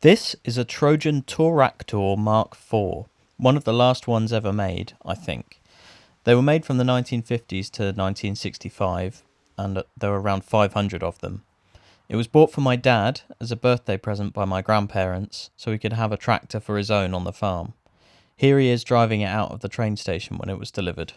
This is a Trojan Toraktor Mark IV, one of the last ones ever made, I think. They were made from the 1950s to 1965, and there were around 500 of them. It was bought for my dad as a birthday present by my grandparents, so he could have a tractor for his own on the farm. Here he is driving it out of the train station when it was delivered.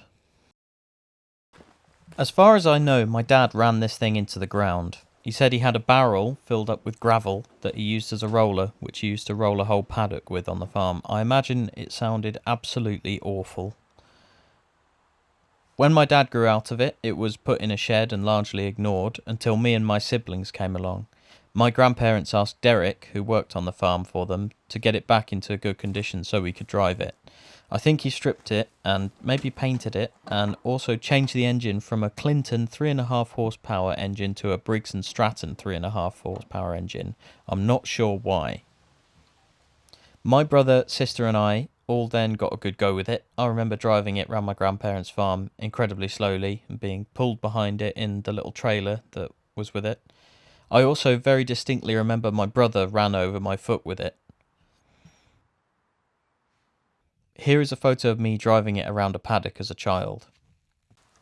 As far as I know, my dad ran this thing into the ground. He said he had a barrel filled up with gravel that he used as a roller, which he used to roll a whole paddock with on the farm. I imagine it sounded absolutely awful. When my dad grew out of it, it was put in a shed and largely ignored until me and my siblings came along. My grandparents asked Derek, who worked on the farm for them, to get it back into good condition so we could drive it. I think he stripped it and maybe painted it and also changed the engine from a Clinton 3.5 horsepower engine to a Briggs & Stratton 3.5 horsepower engine. I'm not sure why. My brother, sister and I all then got a good go with it. I remember driving it round my grandparents' farm incredibly slowly and being pulled behind it in the little trailer that was with it. I also very distinctly remember my brother ran over my foot with it. Here is a photo of me driving it around a paddock as a child.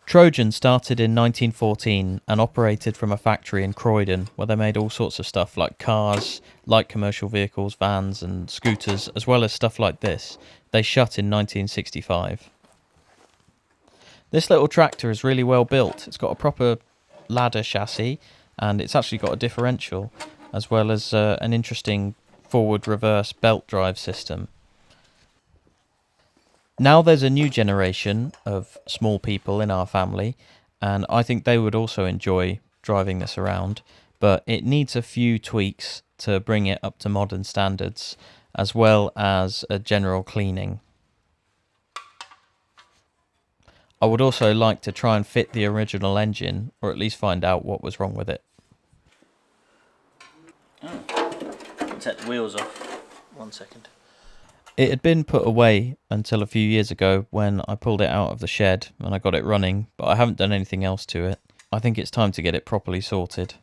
Trojan started in 1914 and operated from a factory in Croydon where they made all sorts of stuff like cars, light commercial vehicles, vans and scooters, as well as stuff like this. They shut in 1965. This little tractor is really well built. It's got a proper ladder chassis and it's actually got a differential as well as an interesting forward-reverse belt drive system. Now there's a new generation of small people in our family, and I think they would also enjoy driving this around, but it needs a few tweaks to bring it up to modern standards, as well as a general cleaning. I would also like to try and fit the original engine, or at least find out what was wrong with it. Take the wheels off. 1 second. It had been put away until a few years ago when I pulled it out of the shed and I got it running, but I haven't done anything else to it. I think it's time to get it properly sorted.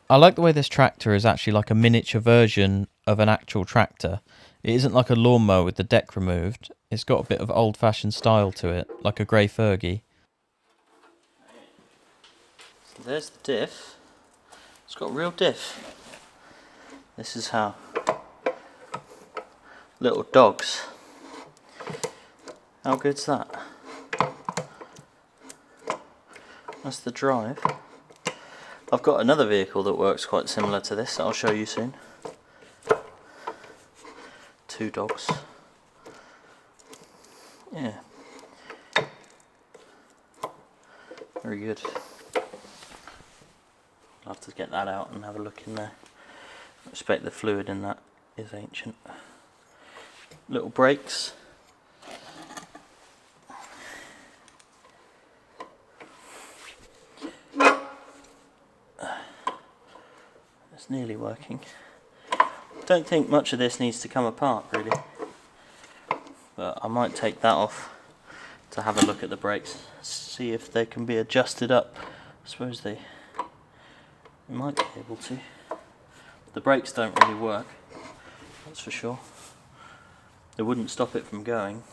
I like the way this tractor is actually like a miniature version of an actual tractor. It isn't like a lawnmower with the deck removed. It's got a bit of old-fashioned style to it, like a grey Fergie. So there's the diff. It's got a real diff. This is how little dogs. How good's that? That's the drive. I've got another vehicle that works quite similar to this that I'll show you soon. 2 dogs. Yeah. Very good. I'll have to get that out and have a look in there. I expect the fluid in that is ancient. Little brakes. It's nearly working. Don't think much of this needs to come apart really, but I might take that off to have a look at the brakes, see if they can be adjusted up. I suppose they might be able to. The brakes don't really work, that's for sure. They wouldn't stop it from going.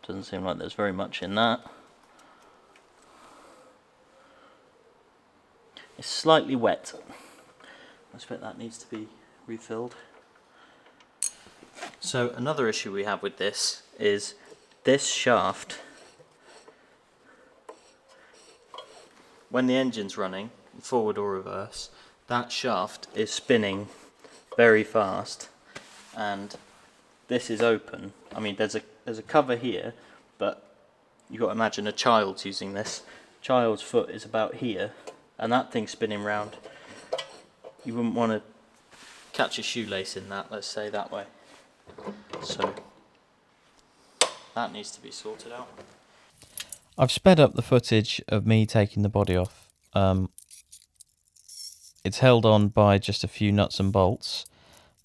Doesn't seem like there's very much in that. It's slightly wet. I expect that needs to be refilled. So another issue we have with this is this shaft, when the engine's running, forward or reverse, that shaft is spinning very fast and this is open. I mean there's a cover here, but you've got to imagine a child's using this. Child's foot is about here and that thing's spinning round. You wouldn't want to catch a shoelace in that, let's say that way. So that needs to be sorted out. I've sped up the footage of me taking the body off. It's held on by just a few nuts and bolts,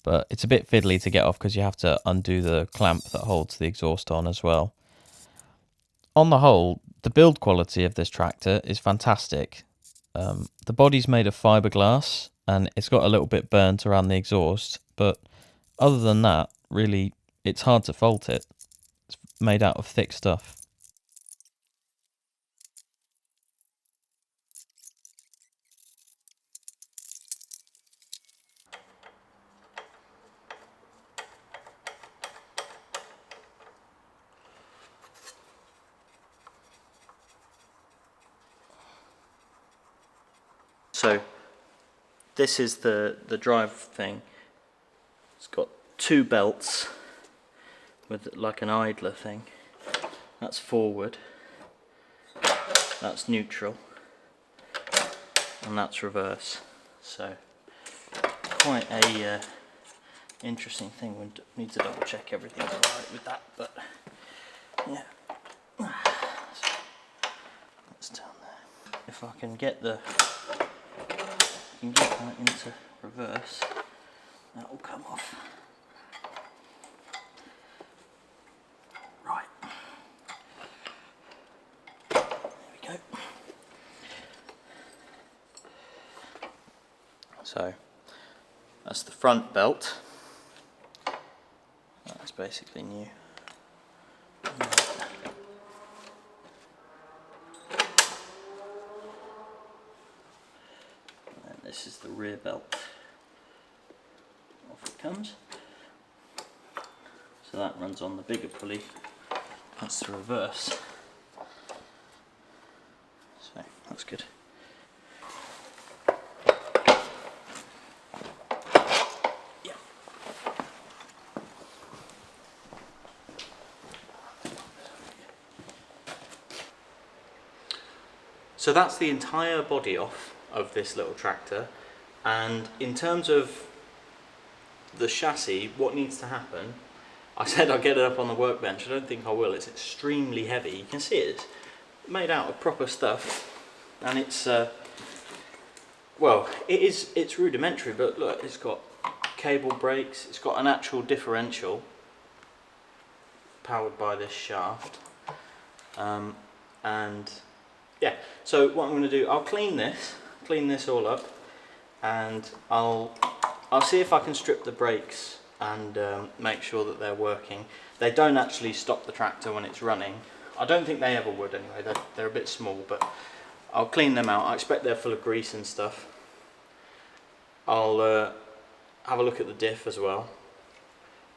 but it's a bit fiddly to get off because you have to undo the clamp that holds the exhaust on as well. On the whole, the build quality of this tractor is fantastic. The body's made of fiberglass and it's got a little bit burnt around the exhaust, but other than that, really, it's hard to fault it. It's made out of thick stuff. So this is the drive thing. It's got two belts with like an idler thing. That's forward, that's neutral, and that's reverse. So quite a interesting thing. We need to double check everything's alright with that, but yeah. That's down there. If I can get that into reverse, that will come off. Right. There we go. So that's the front belt. That's basically new. And this is the rear belt. Off it comes. So that runs on the bigger pulley. That's the reverse. So that's good. So that's the entire body off of this little tractor, and in terms of the chassis, what needs to happen, I said I'll get it up on the workbench. I don't think I will. It's extremely heavy. You can see it's made out of proper stuff, and it's well, it's rudimentary, but look, it's got cable brakes, it's got an actual differential powered by this shaft, and yeah, so what I'm going to do, I'll clean this all up, and I'll see if I can strip the brakes and make sure that they're working. They don't actually stop the tractor when it's running. I don't think they ever would anyway, they're a bit small, but I'll clean them out. I expect they're full of grease and stuff. I'll have a look at the diff as well,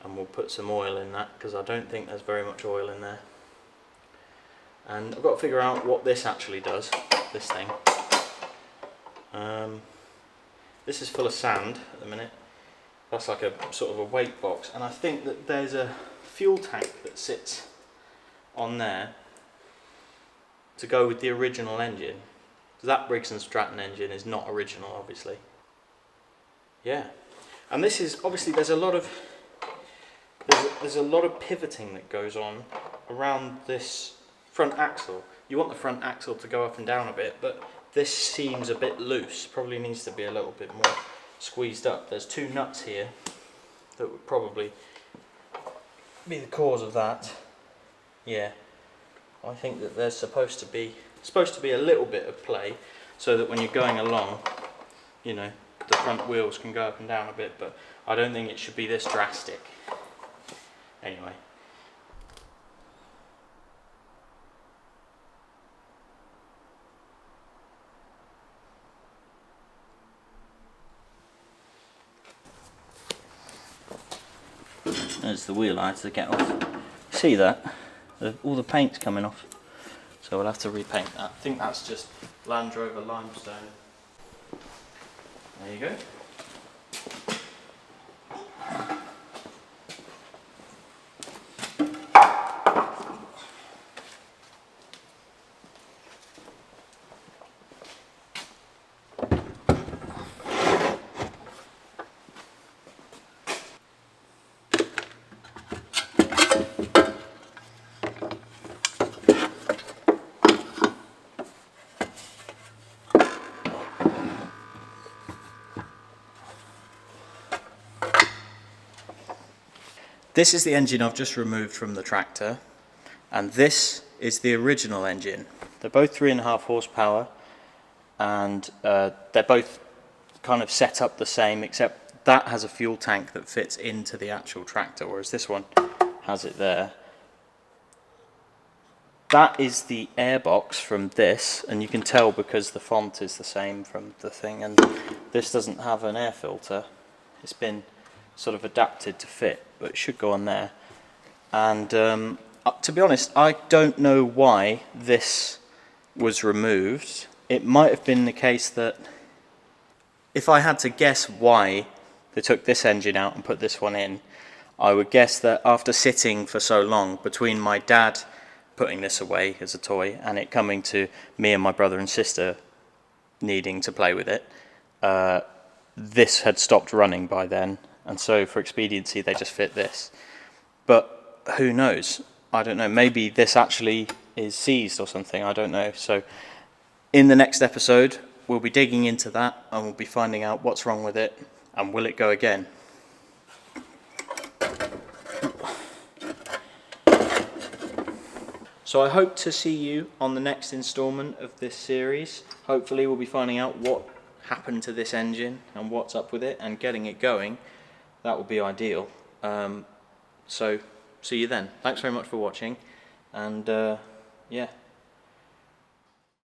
and we'll put some oil in that, because I don't think there's very much oil in there. And I've got to figure out what this actually does, this thing. This is full of sand at the minute. That's like a sort of a weight box, and I think that there's a fuel tank that sits on there to go with the original engine. So that Briggs & Stratton engine is not original, obviously. Yeah, and this is obviously there's a lot of pivoting that goes on around this front axle. You want the front axle to go up and down a bit, but this seems a bit loose. Probably needs to be a little bit more squeezed up. There's two nuts here that would probably be the cause of that. Yeah, I think that there's supposed to be a little bit of play, so that when you're going along, you know, the front wheels can go up and down a bit, but I don't think it should be this drastic. Anyway. There's the wheel I had to get off. See that? All the paint's coming off. So we'll have to repaint that. I think that's just Land Rover limestone. There you go. This is the engine I've just removed from the tractor, and this is the original engine. They're both 3.5 horsepower, and they're both kind of set up the same, except that has a fuel tank that fits into the actual tractor, whereas this one has it there. That is the airbox from this, and you can tell because the font is the same from the thing, and this doesn't have an air filter. It's been sort of adapted to fit, but it should go on there. And to be honest, I don't know why this was removed. It might have been the case that if I had to guess why they took this engine out and put this one in, I would guess that after sitting for so long, between my dad putting this away as a toy and it coming to me and my brother and sister needing to play with it, this had stopped running by then, and so for expediency they just fit this. But who knows? I don't know. Maybe this actually is seized or something. I don't know. So in the next episode, we'll be digging into that and we'll be finding out what's wrong with it and will it go again. So I hope to see you on the next instalment of this series. Hopefully we'll be finding out what happened to this engine and what's up with it and getting it going. That would be ideal. So see you then. Thanks very much for watching, and yeah.